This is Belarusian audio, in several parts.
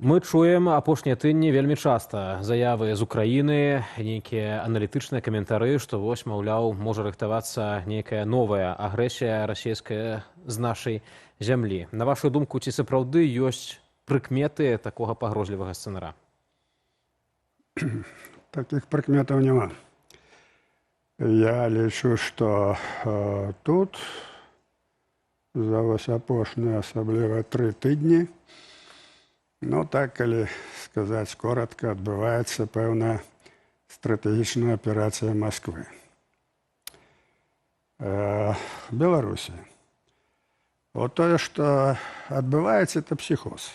Мы чуем апошнія тыдні вельмі часта заявы з Украіны, нейкія аналітычныя каментары, што вось, маўляў, можа рыхтавацца нейкая новая агрэсія расійская з нашай зямлі. На вашу думку, ці сапраўды ёсць прыкметы такога пагрозлівага сцэнара? Таких прыкметаў няма. Я лічу, што тут за вось апошнія, асабліва 3 тыдні, ну так, калі сказаць коротка, адбываецца пэўная стратэгічная аперацыя Масквы. Беларусі. Вот тое, што адбываецца, это псіхоз.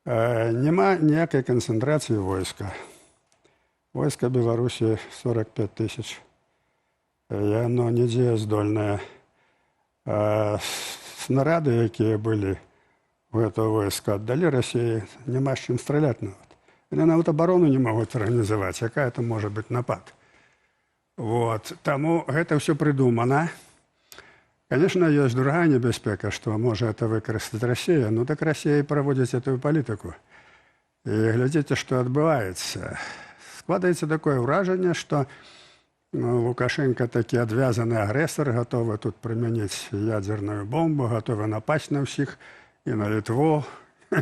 Няма ніякай канцэнтрацыі войска. Войска Беларусі 45 тысяч. Яно недзеяздольнае. Снарады, якія былі у этого войска, аддалі Расіі, няма з чым страляць нават. Яны нават абарону не могуць арганізаваць, якая там можа быць напад. Вот. Таму гэта ўсё прыдумана. Конечно, ёсць другая небяспека, што можа это выкарыстаць Расія, ну так Расія і праводзіць эту палітыку. І глядзіце, што адбываецца. Складаецца такое ўражанне, што Лукашенко такі адвязаны агрэсар, гатовы тут прымяніць ядзерную бомбу, гатовы напасть на ўсіх, і на Літву,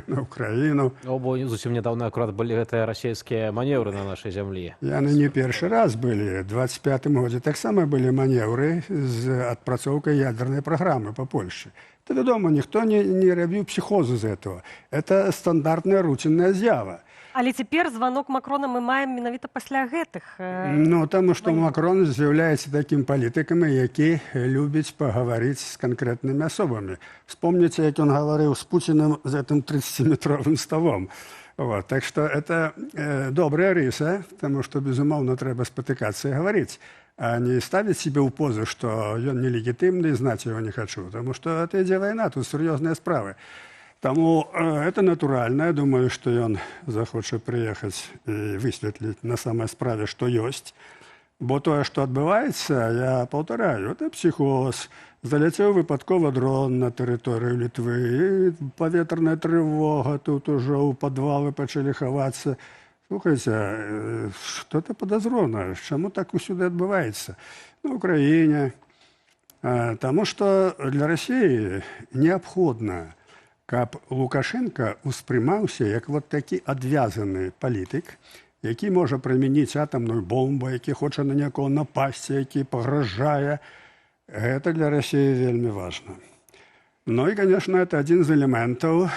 на Украіну. Бо зусім нядаўна акурат былі гэтыя расійскія манеўры на нашай зямлі. Яны не першы раз былі. У 25-м годзе таксама былі манеўры з адпрацоўкай ядернай праграмы па Польшчы. Это, вядома, ніхто не рабіў псіхозу з этого. Это стандартная руцінная з'ява. Але цяпер званок Макрона мы маем менавіта пасля гэтых. Ну, таму што Макрон з'яўляецца такім палітыкам, які любіць пагаварыць з канкрэтнымі асобамі. Вспомніце, як ён гаварыў з Пуціным з гэтым 30-метровым сталом. Вот. Так што это добрая рыса, таму што, безумоўна, трэба спатыкацца і гаварыць, а не ставіць себе ў позу, што ён нелегітымны і знаць яго не хачу. Таму што это ідзе вайна, тут сур'ёзныя справы. Таму это натуральна. Я думаю, што ён захоча прыехаць і высветліць на самай справе, што ёсць. Бо тое, што адбываецца, я паўтараю, это псіхоз. Заляцеў выпадкова дрон на тэрыторыю Літвы, і паветраная трывога, тут ужо ў падвалы пачалі хавацца. Слухайце, што-то падазронае, чаму так усюды адбываецца? На Украіне. Таму што для Расіі неабходна, каб Лукашенко успрымаўся як вот такі адвязаны палітык, які можа прымяніць атамную бомбу, які хоча на някого напасці, які пагражае. Гэта для Расіі вельмі важна. Ну і, конечно, это адзін з элементаў,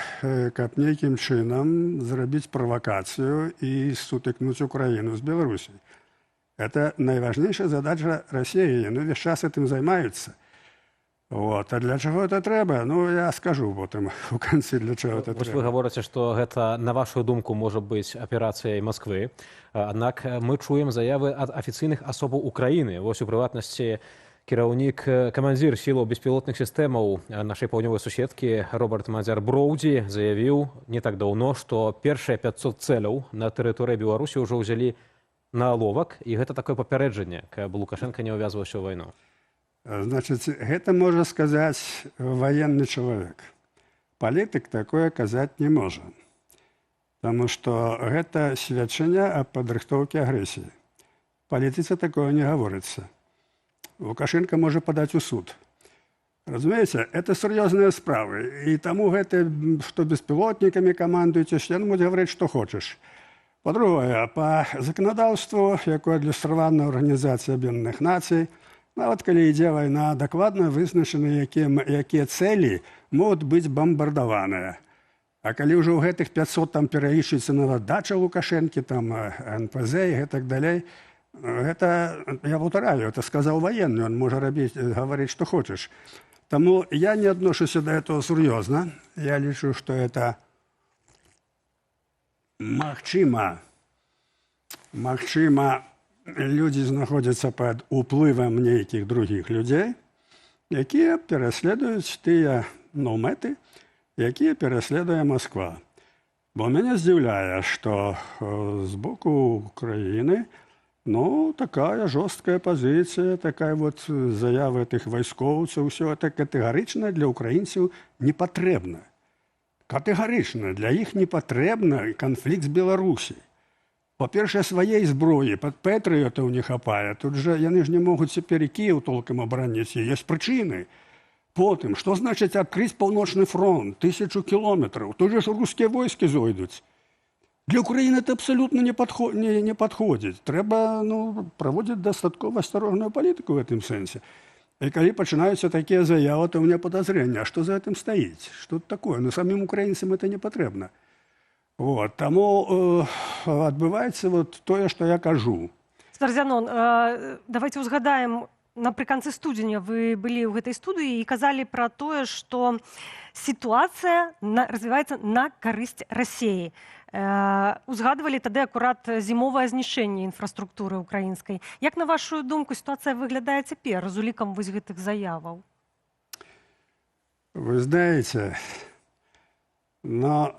каб нейкім чынам зрабіць правакацыю і сутыкнуць Украіну з Беларусі. Это найважнейшая задача Расіі, яны ўвесь час этим займаюцца. Вот. А для чаго это трэба? Ну, я скажу потым у канцы, для чаго это Вось трэба. вы гаворыце, што гэта, на вашу думку, можа быць аперацыяй Масквы. Аднак мы чуем заявы ад афіцыйных асобаў Украіны. Вось у прыватнасці кіраўнік, камандзір сілаў беспілотных сістэмаў нашай паўднёвай суседкі Роберт Мадзяр Броўдзі заявіў не так даўно, што першыя 500 цэляў на тэрыторыі Беларусі ўжо ўзялі на аловак, і гэта такое папярэджанне, каб Лукашенко не ўвязваўся ў вайну. Значыць, гэта можа сказаць ваенны чалавек. Палітык такое казаць не можа. Таму што гэта сведчанне аб падрыхтоўкі агрэсіі. Палітыцы такое не гаворыцца. Лукашенко можа падаць у суд. Разумееце, это сур'ёзныя справы. І таму гэта, што беспілотнікамі камандуеце, ён можа гаварыць, што хочаш. Па-другое, па заканадаўству, якое адлюстравана Арганізацыя Аб'яднаных Нацый, нават калі ідзе вайна, дакладна вызначаны, якія цэлі могуць быць бамбардаваныя. А калі ўжо ў гэтых 500 там пералічыцца нават дача Лукашэнкі, там НПЗ і гэтак далей, гэта, я паўтараю, это сказаў ваенны, ён можа гаварыць, што хочаш. Таму я не адношуся да этого сур'ёзна. Я лічу, што это магчыма, людзі знаходзяцца пад уплывам нейкіх другіх людзей, якія пераследуюць тыя мэты, якія пераследуе Масква. Бо мяне здзіўляе, што з боку Украіны такая жорсткая пазіцыя, такая вот заява тых вайскоўцаў, усё это катэгарычна для украінцаў не патрэбна. Катэгарычна, для іх не патрэбны канфлікт з Беларусі. Па-першае, сваей зброі пад патрыётаў не хапае. Тут жа яны ж не могуць цяпер і Кіеў толкам абараніць. Ёсць прычыны. Потым, што значыць адкрыць паўночны фронт, 1000 кіlometrаў? Тут же ж рускія войскі зойдуць. Для Украины это абсолютно не подходит. Треба проводить достатково осторожную политику в этом сенсе. И когда начинаются такие заявы, то у меня подозрение, а что за этим стоит? Что это такое? Но самим украинцам это не потребно. Вот. Тому отбывается вот то, что я кажу. Старзянон, давайте узгадаем, напрыканцы студзеня вы былі ў гэтай студыі і казалі пра тое, што сітуацыя развіваецца на карысць Расіі. Узгадывалі тады акурат зімовае знішчэнне інфраструктуры украінскай. Як, на вашу думку, сітуацыя выглядае цяпер з улікам вось гэтых заяваў? Вы знаете, но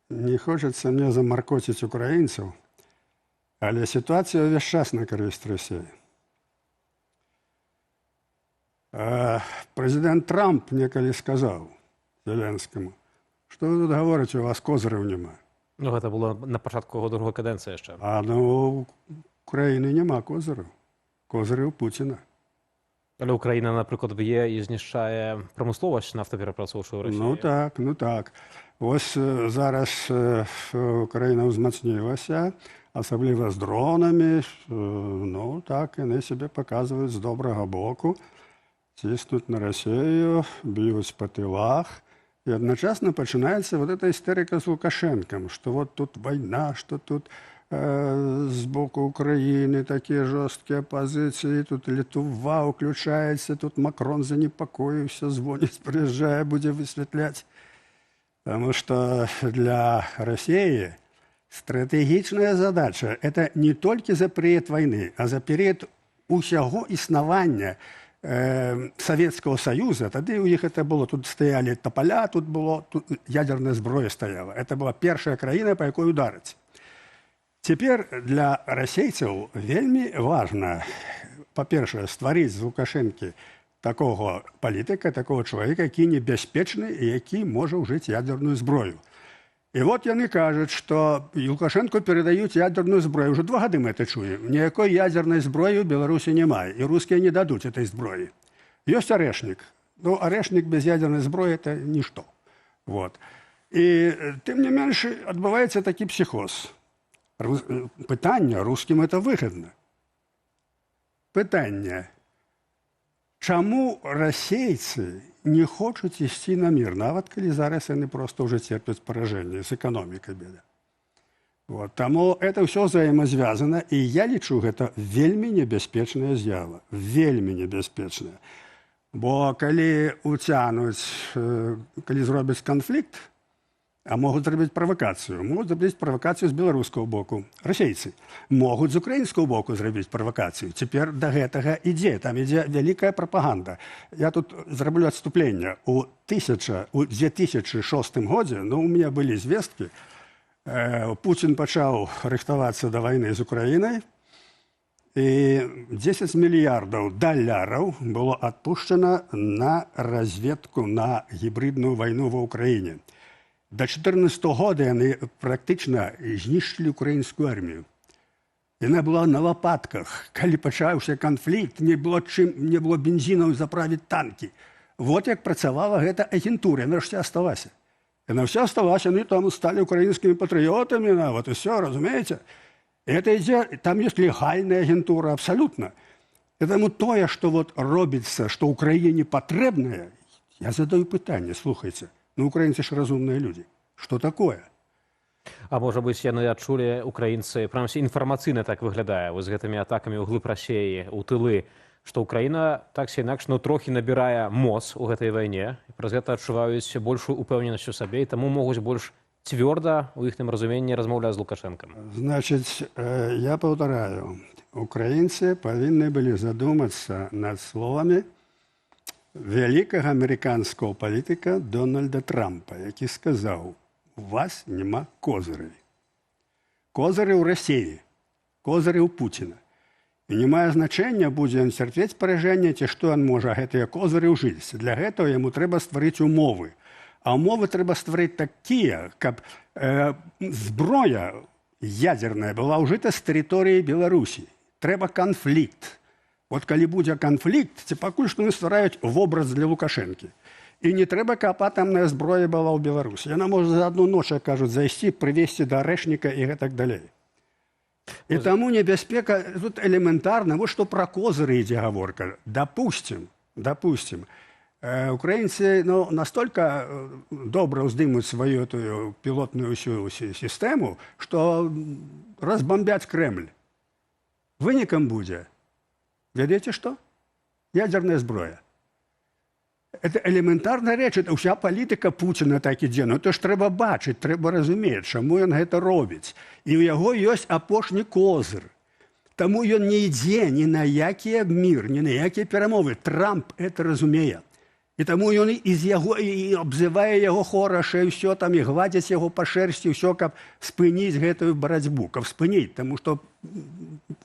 не хочется мне замаркоціць украінцаў, але сітуацыя ўвесь час на карысць Расіі. Президент Трамп некалі сказаў Зеленскаму, што вы тут гаворыце, у вас козыраў няма. Ну, гэта было на пачатку яго другой кадэнцыі яшчэ. А у Украіны няма козыраў. Козыры ў Пуціна. Але Украіна, напрыклад, б'е і знішчае прамысловасць нафтаперапрацоўчую Расіі. Ну так. Вось зараз Украіна ўзмацнілася, асабліва з дронамі. Ну так, яны сябе паказваюць з добрага боку. Ціснуць на Расію, б'юць па тылах. И одночасно начинается вот эта истерика с Лукашенком, что вот тут война, что тут с боку Украины такие жесткие позиции, тут Литва включается, тут Макрон занепокоился, звонит, приезжая, будет высветлять. Потому что для России стратегичная задача – это не только за период войны, а за период усяго існування Советского Союза. Тогда у них это было, тут стояли тополя, тут ядерная зброя стояла. Это была первая краина, по якой ударить. Теперь для расейцев вельми важно, по-перше, створить з Лукашенки такого політика, такого человека, який небезпечний і який може вжити ядерную зброю. І от яны кажуть, що Лукашенку передають ядерную зброю. Уже 2 года ми це чуємо. Ніякої ядерної зброї в Білорусі немає. І русские не дадуть этой зброї. Есть орешник. Ну, орешник без ядерной зброї – это ничто. Вот. І тим не менше відбувається такий психоз. Питання, русским это вигідно. Питання. Чому расейцы не хочуць ісці на мір, нават калі зараз яны просто уже терпяць поражение, з эканомікай беда. Вот. Таму это все взаимозвязано, і я лічу, гэта вельмі небяспечная з'ява, вельмі небяспечная. Бо калі уцянуць, калі зробяць канфлікт, а могуць зрабіць правакацыю. Могуць зрабіць правакацыю з беларускага боку. Расейцы могуць з украінскага боку зрабіць правакацыю. Цяпер да гэтага ідзе. Там ідзе вялікая прапаганда. Я тут зраблю адступленне. У 2006 годзе, ну, у меня былі звесткі, Путін пачаў рыхтавацца да вайны з Украінай, і 10 мільярдаў даляраў было адпушчана на разведку, на гібридную вайну ва Украіне. До 2014 года яны практычна знішчылі украінскую армію. Яна была на лопатках. Калі пачаўся канфлікт, не было бензінаў заправіць танкі. Вот як працавала гэта агентура. Яна ўсё асталася. Яна ўсё асталася, яны там сталі украінскімі патрыётамі нават, і ўсё, разумееце? Это ідзе, там ёсць легальная агентура, абсалютна. І таму тое, што вот робіцца, што Украіне патрэбнае, я задаю пытанне, слухайце. Ну, украинцы ж разумные люди. Что такое? А можа быць, яны адчулі, украінцы, прынамсі, інфармацыйна так выглядае, вось з гэтымі атакамі ў глыб Расіі, у тылы, што Украіна так ці інакш, ну, трохі набірае моц у гэтай вайне, і праз гэта адчуваюць большую упэўненасць у сабе, і таму могуць больш цвёрда у іхнім разуменні размаўляць з Лукашэнкам. Значит, я повторяю, украинцы повинны были задуматься над словами великого американского політика Дональда Трампа, який сказав, у вас нема козирей. Козири у Росії, козири у Путіна. І не має значення, буде він терпіти пораження, ці що він може гэтыя козири ужити. Для гэтага йому треба створити умови. А умовы трэба стварыць такія, каб зброя ядерная была ўжыта з тэрыторыі Беларусі. Трэба канфлікт. Вот калі будзе канфлікт, ці пакуль што не ствараюць вобраз для Лукашэнкі. І не трэба, каб атамная зброя была ў Беларусі. Яна можа за одну ноч, як кажуць, зайсці, прывесці да арэшніка і гэтак далей. І таму небяспека тут элементарна. Вот што пра козыры ідзе гаворка. Допустим, украінцы настолько добра ўздымуць сваю эту пілотную ўсю сістэму, што разбомбяць Кремль. Вынікам будзе, ведаеце што? Ядерная зброя. Это элементарная рэч, это ўся палітыка Пуціна так ідзе. Ну то ж трэба бачыць, трэба разумець, чаму ён гэта робіць. І ў яго ёсць апошні козыр. Таму ён не ідзе ні на які мір, ні на якія перамовы. Трамп это разумее. І таму ён і з яго і абзывае яго хорашай, усё там і гладзяць яго па шэрсці, ўсё, каб спыніць гэтую барацьбу, каб спыніць, таму што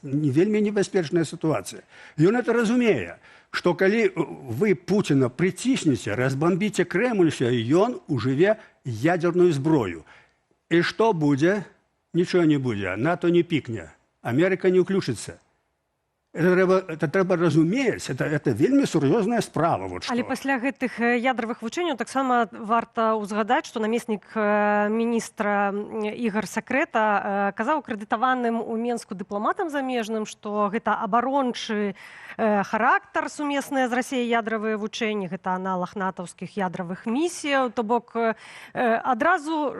вельмі небяспечная сітуацыя. Ён это разумее, што калі вы Пуціна прыціснеце, разбамбіце Кремль, ён ужыве ядерную зброю. І што будзе? Нічого не будзе. НАТО не пікне. Амерыка не ўключыцца. Это трэба разумець, это вельмі сур'ёзная справа. Вот Але пасля гэтых ядравых вучэнняў таксама варта ўзгадаць, што намеснік міністра Ігор Сакрэта казаў акрэдытаваным у Менску дыпламатам замежным, што гэта абарончы характар сумесныя з Расіяй ядравыя вучэнні, гэта аналаг натаўскіх ядравых місіяў, то бок адразу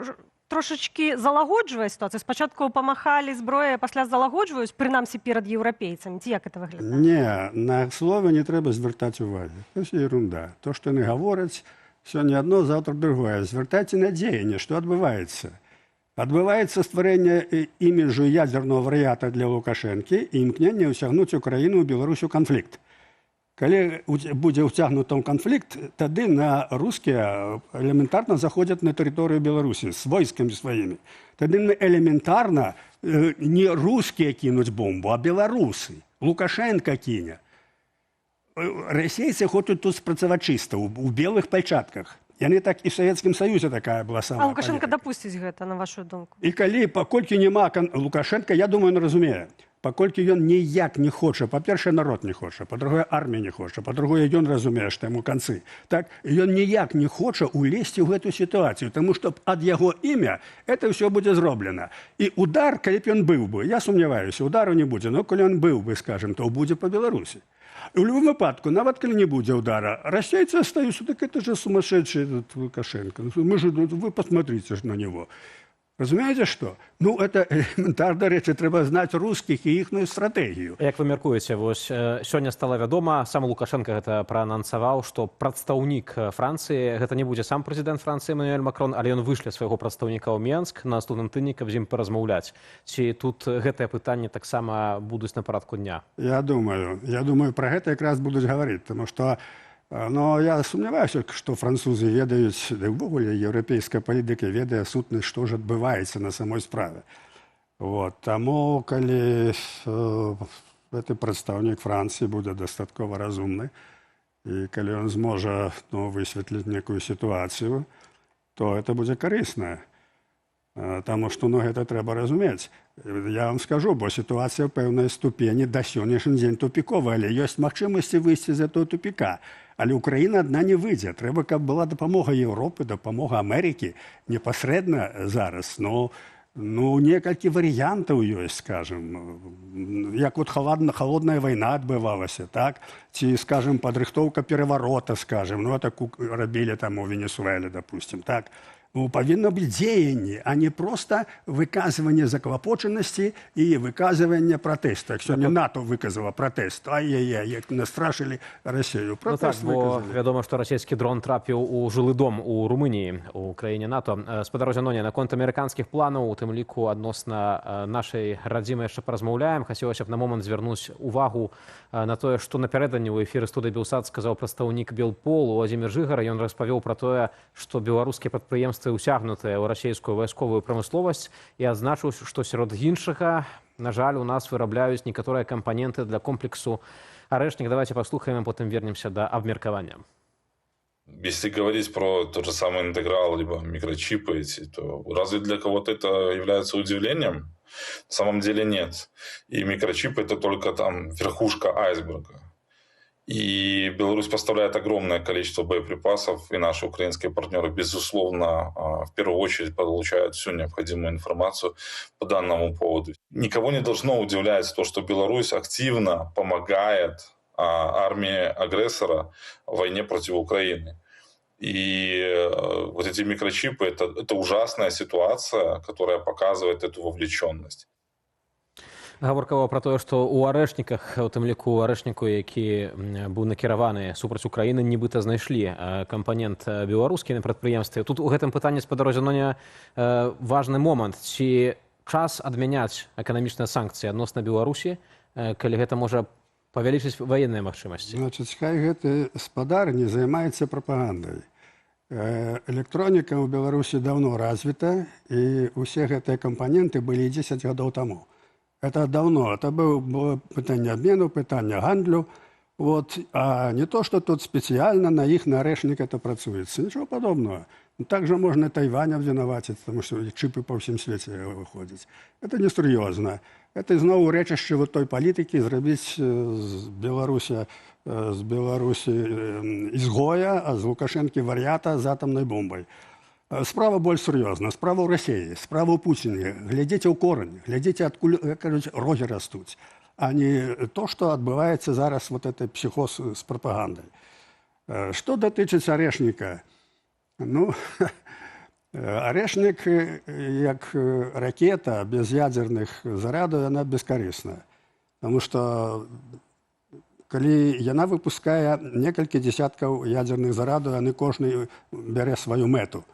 трошачки залагоджвае сітуацыю. Спачатку памахалі зброя, пасля залагоджваюць, прынамсі перад еўрапейцамі. Ці як это выглядае? Не, на словы не трэба звяртаць увагі. Это ерунда. То, што яны гавораць, сёння адно, заўтра другое. Звяртайце на дзеянне, што адбываецца. Адбываецца стварэнне іміджу ядерного варыята для Лукашэнкі і імкнення ўцягнуць Украіну і Беларусь у канфлікт. Калі будзе ўцягнуты канфлікт, тады на рускія элементарна заходзяць на тэрыторыю Беларусі з войскамі сваімі. Тады элементарна не рускія кінуць бомбу, а беларусы. Лукашенко кіне. Расейцы хочуць тут спрацаваць чыста, у белых пальчатках. Яны так і в Савецкім Саюзе такая была самая. А Лукашенко дапусціць гэта, на вашу думку? І калі, паколькі няма Лукашенко, я думаю, он разумее. Паколькі ён ніяк не хоча, па-першае, народ не хоча, па-другое, армія не хоча, па-другое, ён разумее, што яму канцы. Так, ён ніяк не хоча улезці ў гэту сітуацыю, таму што ад яго імя это ўсё будзе зроблена. І удар, калі б ён быў бы, я сумняваюся, удару не будзе, но калі ён быў бы, скажем, то будзе па Беларусі. І ў любым выпадку, нават калі не будзе удара, расейцы астаюцца, так это же сумасшедший Лукашенко. Вы посмотрите на него. Разумееце, што? Ну, это элементарна рэч, трэба знаць рускіх і іхную стратэгію. Як вы мяркуеце, вось сёння стала вядома, сам Лукашенко гэта праанансаваў, што прадстаўнік Францыі, гэта не будзе сам прэзідэнт Францыі Эммануэль Макрон, але ён вышле свайго прадстаўніка ў Менск на наступным тыдні, каб з ім паразмаўляць. Ці тут гэтае пытанне таксама будуць на парадку дня? Я думаю, пра гэта якраз будуць гаварыць, таму што но я сумняваюся, што французы ведаюць, да ўвогуле еўрапейская палітыка ведае сутнасць, што ж адбываецца на самой справе. Вот. Таму, калі гэты прадстаўнік Францыі будзе дастаткова разумны, і калі ён зможа высветліць некую сітуацыю, то это будзе карысна. Таму што гэта трэба разумець. Я вам скажу, бо сітуацыя ў пэўнай ступені да сённяшні дзень тупіковая, але ёсць магчымасці выйсці з этого тупіка. Але Украіна адна не выйдзе. Трэба, каб была дапамога Еўропы, дапамога Амерыкі непасрэдна зараз. Ну, некалькі варыянтаў ёсць, скажем. Як вот холодная вайна адбывалася, так? Ці, скажем, падрыхтоўка пераварота, скажем. Ну, так рабілі там у Венесуэле, допустим, так? Ну, павінна быць дзеянне, а не проста выказванне заклапочанасці і выказванне пратэсту. Сёння НАТО выказала пратэст. Ай-яй-яй, як настрашылі Расію. Пратэст выказалі. Вядома, што расійскі дрон трапіў у жылы дом у Румыніі, у краіне НАТО. Спадар Зяноне, наконт амерыканскіх планаў, у тым ліку адносна нашай радзімы яшчэ паразмаўляем. Хацелася б на момант звярнуць увагу на тое, што напярэдадні ў эфіры студыі Белсат сказаў прадстаўнік Белпол Уладзімір Жыгар. Ён распавёў пра тое, што беларускія прадпрыемствы ўсягнутыя ў расійскую вайсковую прамысловасць і адзначыў, што сярод іншага, на жаль, у нас вырабляюць некаторыя кампаненты для комплексу «Арэшнік». Давайте паслухаем, а потым вернемся да абмеркавання. Если говорить про тот же самый интеграл, либо микрочипы эти, то разве для кого-то это является удивлением? На самом деле нет. И микрочипы – это только там верхушка айсберга. И Беларусь поставляет огромное количество боеприпасов, и наши украинские партнеры, безусловно, в первую очередь получают всю необходимую информацию по данному поводу. Никого не должно удивлять то, что Беларусь активно помогает армии агрессора в войне против Украины. И вот эти микрочипы – это ужасная ситуация, которая показывает эту вовлеченность. Гаворка про тое, што ў арэшніках, у тым ліку арэшніку, які быў накіраваны супраць Украіны, нібыта знайшлі кампанент беларускі на прадпрыемстве. Тут у гэтым пытанні спадарожжя важны момант. Ці час адмяняць эканамічныя санкцыі адносна Беларусі, калі гэта можа павялічыць ваенныя магчымасці? Значыць, хай гэты спадар не займаецца прапагандай. Электроніка ў Беларусі даўно развіта, і ўсе гэтыя кампаненты былі 10 гадоў таму. Это давно. Это было питание обмену, питание гандлю. Вот. А не то, что тут специально на их нарешник это працуется. Ничего подобного. Также можно Тайвань обвинуватить, потому что чипы по всем свете выходят. Это несерьезно. Это знову речище вот той политики зробить з Беларуси изгоя, а з Лукашенки вар'ята з атомной бомбой. Справа больш сур'ёзна. Справа ў Расіі, справа ў Пуціне. Глядзіце ў корань, глядзіце, адкуль, кажуць, рогі растуць, а не то, што адбываецца зараз вот этот психоз з прапагандай. Што датычыць арэшніка? Ну, арэшнік, як ракета без ядзерных зарядаў, яна бескарысная. Таму што калі яна выпускае некалькі дзесяткаў ядзерных зарадаў, яны кожны бярэ сваю мэту.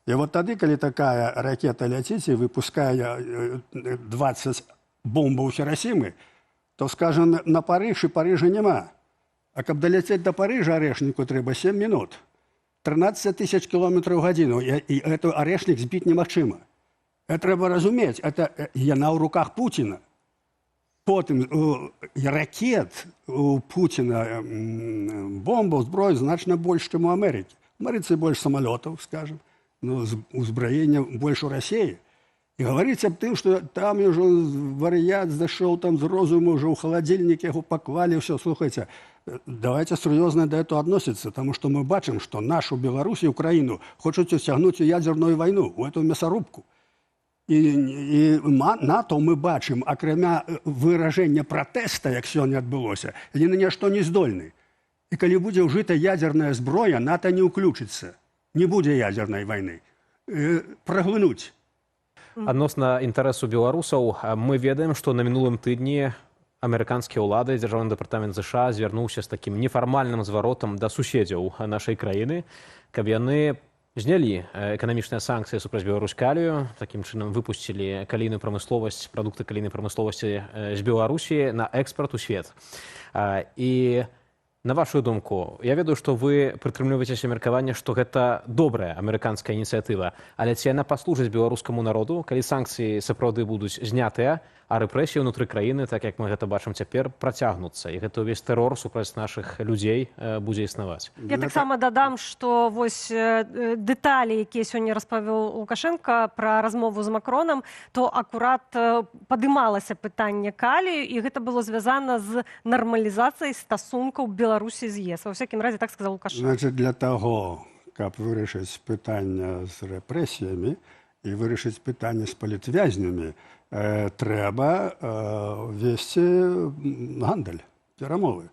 И вот тогда, когда такая ракета летит и выпуская 20 бомбов Хиросимы, то, скажем, на Париж и Парижа нема. А каб долететь до Парижа орешнику треба 7 минут. 13 тысяч километров в годину. И этот орешник сбить немагчыма. Это треба разуметь. Это яна в руках Путина. Потом ракет у Путина, бомбов, зброй значно больше, чем у Америки. В Америке больше самолетов, скажем. Ну, узброение больше у России. И говорить об том, что там уже вар'ят зашел, там с розуму уже у холодильника его поклали, все, слухайте, давайте серьезно до этого относиться, потому что мы бачим, что нашу Беларусь и Украину хочут утягнуть в ядерную войну, в эту мясорубку. И НАТО мы бачим, окромя выражения протеста, як сёння адбылося, они на ничто не здольны. И коли будет ужита ядерная зброя, НАТО не уключится. Не будзе ядерной войны. Праглынуць. Адносна інтарэсу беларусаў, мы ведаем, што на мінулым тыдні амерыканскія ўлады, дзяржаўны дэпартамент ЗША звярнуўся з такім нефармальным зваротам да суседзяў нашай краіны, каб яны знялі эканамічныя санкцыі супраць Беларусь-Калію, такім чынам выпусцілі калійную прамысловасць, прадукты калійнай прамысловасці з Беларусі на экспарт у свет. І на вашу думку, я ведаю, што вы прытрымліваецеся меркавання, што гэта добрая амерыканская ініцыятыва, але ці яна паслужыць беларускаму народу, калі санкцыі сапраўды будуць знятыя, а рэпрэсіі ўнутры краіны, так як мы гэта бачым цяпер, працягнуцца, і гэта ўвесь тэрор супраць нашых людзей будзе існаваць. Я таксама дадам, што вось дэталі, якія сёння распавёў Лукашенко пра размову з Макронам, то акурат падымалася пытанне калію, і гэта было звязана з нармалізацыяй стасункаў Беларусі з ЕС. Во всякім разе, так сказаў Лукашенко. Значит, для того, каб вырашыць пытанне з рэпрэсіямі і вырашыць пытанне з палітвязнямі, трэба весці гандаль, перамовы.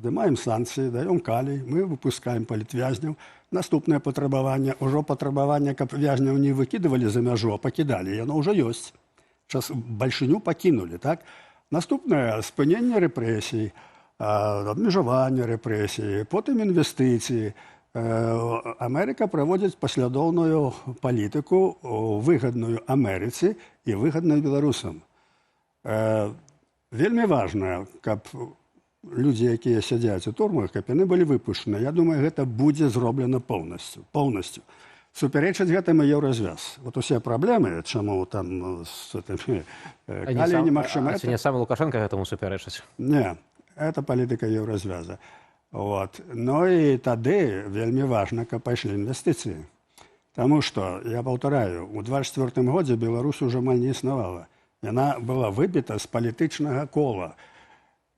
Здымаем санкцыі, даём калій, мы выпускаем палітвязняў. Наступнае патрабаванне, ужо патрабаванне, каб вязняў не выкідывалі за мяжу, а пакідалі, яно ўжо ёсць. Сейчас бальшыню пакінулі, так? Наступнае спыненне рэпрэсій, абмежаванне рэпрэсій, потым інвестыцыі. Америка праводзіць паслядоўную палітыку, выгадную Амерыцы і выгадную беларусам. Вельмі важна, каб людзі, якія сядзяць у турмах, каб яны былі выпушчаны. Я думаю, гэта будзе зроблена поўнасцю. Супярэчыць гэтым і еўразвяз. Вот усе праблемы, чаму там з калій немагчыма. А ці не сам Лукашенко гэтаму супярэчыць? Не, это палітыка еўразвяза. Вот. Ну і тады вельмі важна, каб пайшлі інвестыцыі. Таму што, я паўтараю, у 24 годзе Беларусь уже амаль не існавала. Яна была выбіта з палітычнага кола.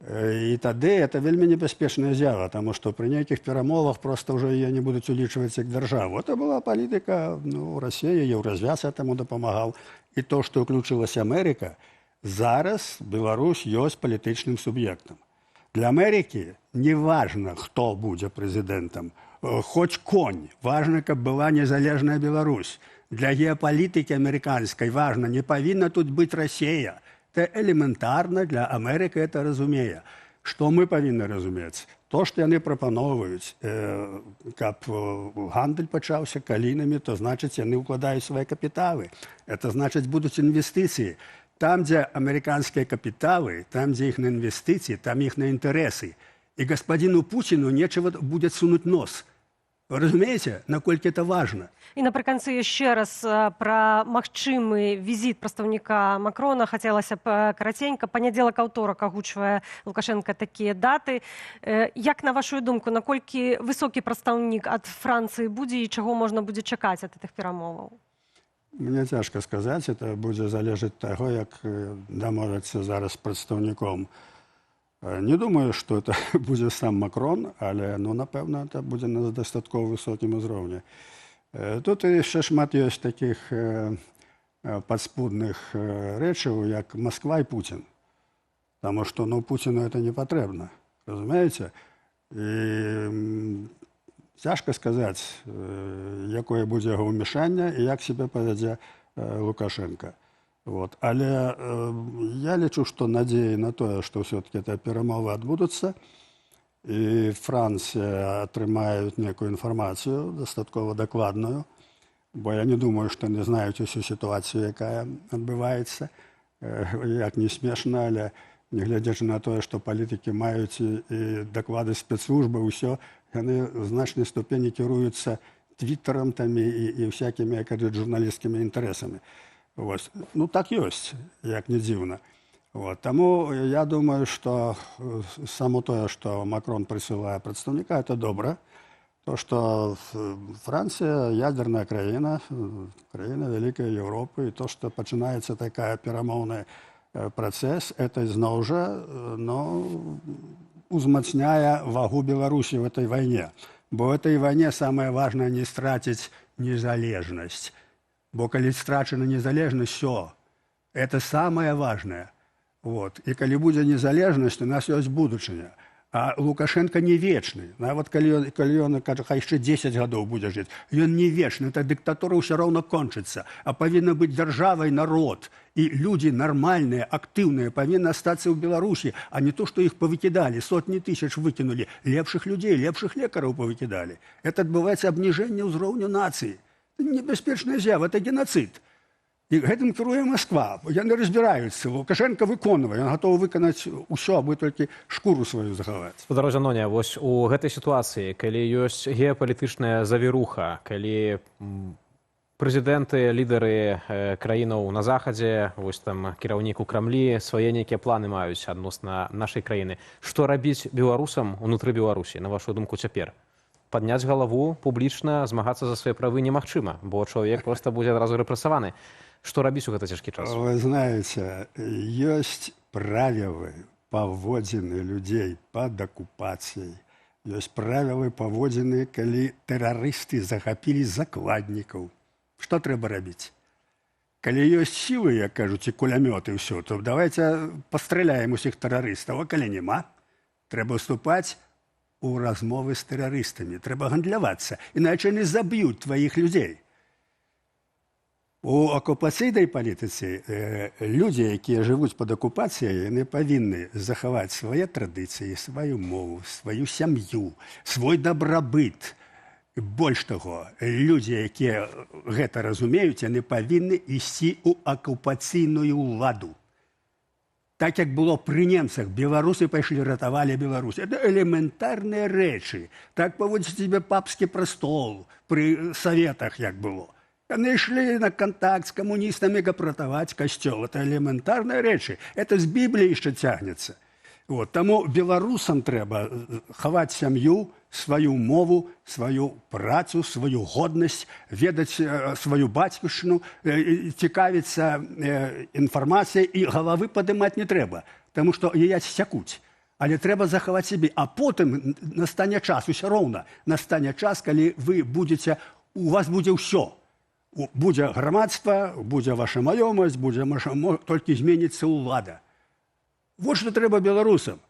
І тады это вельмі небяспечная з'ява, таму што пры нейкіх перамовах проста ўжо яе не будуць улічваць як дзяржаву. Это была палітыка, Расія, Еўразвяз таму дапамагаў. І то, што ўключылася Амерыка, зараз Беларусь ёсць палітычным суб'ектам. Для Амерыкі не важна, хто будзе прэзідэнтам, хоць конь, важна, каб была незалежная Беларусь. Для геапалітыкі амерыканскай важна, не павінна тут быць Расія. Это элементарна, для Амерыкі это разумее. Што мы павінны разумець? То, што яны прапаноўваюць, каб гандаль пачаўся калінамі, то значыць, яны ўкладаюць свае капіталы. Это значыць, будуць інвестыцыі. Там, дзе амерыканскія капіталы, там, дзе іх на інвестыцыі, там іх на інтарэсы. І гаспадзіну Пуціну нечага будзе сунуць нос. Разумееце, наколькі это важна? І напрыканцы яшчэ раз пра магчымы візіт прадстаўніка Макрона хацелася б караценька. Панядзелак, аўторак агучвае Лукашенка такія даты. Як, на вашу думку, наколькі высокі прадстаўнік ад Францыі будзе і чаго можна будзе чакаць ад гэтых перамоваў? Мне цяжка сказаць, это будзе залежаць таго, як дамовяцца зараз з прадстаўніком. Не думаю, што это будзе сам Макрон, але, напэўна, это будзе на дастаткова высокім узроўні. Тут яшчэ шмат ёсць такіх падспудных рэчаў, як Масква і Пуцін. Таму што, Пуціну это не патрэбна. Разумееце? І цяжка сказаць, якое будзе яго ўмяшанне і як сябе павядзе Лукашенка. Вот. Але я лічу, што надзеі на тое, што ўсё-таки это перамовы адбудуцца, і Францыя атрымаюць некую інфармацыю, дастаткова дакладную, бо я не думаю, што яны знаюць усю сітуацыю, якая адбываецца. Як не смешна, але нягледзячы на тое, што палітыкі маюць і даклады спецслужбы, ўсё, яны ў значнай ступені кіруюцца твіттерам і всякімі, як кажуць, журналісцкімі інтарэсамі. Так ёсць, як не дзіўна. Таму я думаю, што само тое, што Макрон прысылае прадстаўніка, это добра. То, што Францыя ядерная краіна, краіна вялікай Еўропы, і то, што пачынаецца такая перамоўны працэс, это зноў жа узмацняе вагу Беларусі в этой вайне. Бо в этой вайне самае важнае не страціць незалежнасць. Бо калі страчана незалежнасць, все. Это самое важное. І калі будзе незалежнасць, у нас ёсць будучыня. А Лукашенко не вечны. Нават калі ён, кажа, хай яшчэ 10 гадоў будзе жыць, ён не вечны. Эта дыктатура ўсё роўна кончыцца. А павінна быць дзяржавай народ. І людзі нармальныя, актыўныя павінны астацца ў Беларусі, а не то, што іх павыкідалі, сотні тысяч выкінулі. Лепшых людзей, лепшых лекараў павыкідалі. Это адбываецца абніжэнне ўзроўню нацыі. Небяспечная з'ява, это геноцид. І гэтым кіруе Масква. Яны разбіраюцца. Лукашенко выконвае. Ён гатовы выканаць усё, абы толькі шкуру сваю захаваць. Спадар Жаноня, вось у гэтай сітуацыі, калі ёсць геапалітычная завіруха, калі прэзідэнты, лідары краінаў на захадзе, вось там кіраўнік у Крамлі, свае нейкія планы маюць адносна нашай краіны. Што рабіць беларусам унутры Беларусі, на вашу думку, цяпер? Падняць галаву публічна, змагацца за свае правы немагчыма, бо чалавек проста будзе адразу рэпрэсаваны. Што рабіць у гэты цяжкі час? Вы знаеце, ёсць правілы паводзіны людзей пад акупацыяй. Ёсць правілы паводзіны, калі тэрарысты захапілі закладнікаў. Што трэба рабіць? Калі ёсць сілы, як кажуць, і кулямёты, ўсё, то давайте пастраляем усіх тэрарыстаў. А калі няма, трэба ўступаць у размовы з тэрарыстамі. Трэба гандлявацца, іначай яны заб'юць тваіх людзей. У акупацыйнай палітыцы людзі, якія жывуць пад акупацыяй, яны павінны захаваць свае традыцыі, сваю мову, сваю сям'ю, свой дабрабыт. Больш таго, людзі, якія гэта разумеюць, яны павінны ісці ў акупацыйную ўладу. Так, як было пры немцах, беларусы пайшлі, ратавалі Беларусь. Это элементарныя рэчы. Так паводзіць себе папскі прастол пры саветах, як было. Яны ішлі на контакт з камуністамі, каб ратаваць касцёл. Это элементарныя рэчы. Это з Бібліі яшчэ цягнецца. От, таму беларусам трэба хаваць сям'ю, сваю мову, сваю працу, сваю годнасць, ведаць сваю бацькаўшчыну, цікавіцца інфармацыяй, і галавы падымаць не трэба, таму што яе сякуць. Але трэба захаваць сябе, а потым настане час, усё роўна, настане час, калі вы будзеце, у вас будзе ўсё. Будзе грамадства, будзе ваша маёмасць, будзе толькі зменіцца ўлада. Вот что трэба беларусам.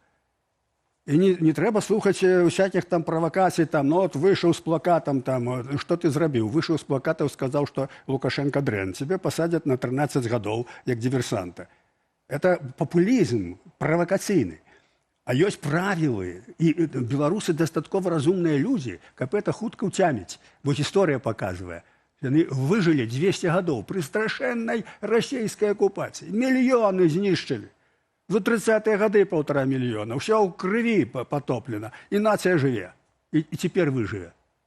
І не трэба слухаць усякіх там правакацый, там, ну, от выйшаў з плакатам, там, што ты зрабіў? Выйшаў з плакатаў, сказаў, што Лукашенко дрэн. Цябе пасадзяць на 13 гадоў, як діверсанта. Это папулізм правакацыйны. А ёсць правілы. І беларусы дастаткова разумныя людзі, каб это хутка ўцяміць. Бо гісторыя паказвае. Яны выжылі 200 гадоў пры страшэннай расійскай акупацыі. Мільёны знішчылі. За 30-е гады 1,5 мільёна. Ўсё ў крыві патоплена. І нацыя жыве. І цяпер выжыве.